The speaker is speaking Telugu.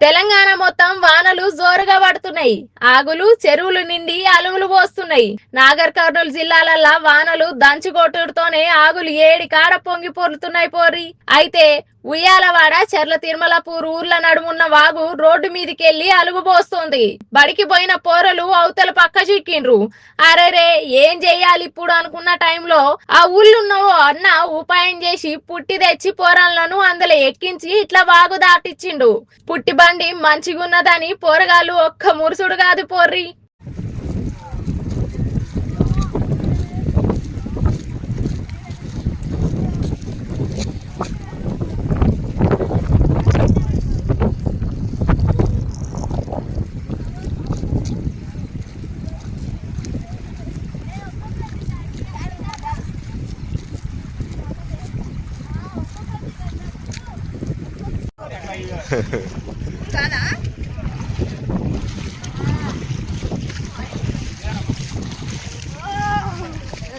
తెలంగాణ మొత్తం వానలు జోరుగా పడుతున్నాయి. ఆగులు చెరువులు నిండి అలుగులు పోస్తున్నాయి. నాగర్ కర్నూలు జిల్లాలల్లా వానలు దంచుకొట్టుడుతోనే ఆగులు ఏడి కాడ పొంగి పొర్లుతున్నాయి పోరి. అయితే ఉయ్యాలవాడ చర్ల తిరుమలపూర్ ఊర్ల నడుమున్న వాగు రోడ్డు మీదికెళ్లి అలుగు పోస్తోంది. బడికి పోయిన పోరలు అవతల పక్క చిక్కిండ్రు. అరేరే ఏం చెయ్యాలి ఇప్పుడు అనుకున్న టైంలో ఆ ఊళ్ళున్న ఓ అన్న ఉపాయం చేసి పుట్టి తెచ్చి పోరాళ్లను అందులో ఎక్కించి ఇట్లా వాగు దాటిచ్చిండు. పుట్టి బండి మంచిగున్నదని పోరగాళ్ళు ఒక్క మురుసుడు కాదు పోర్రి. చాలా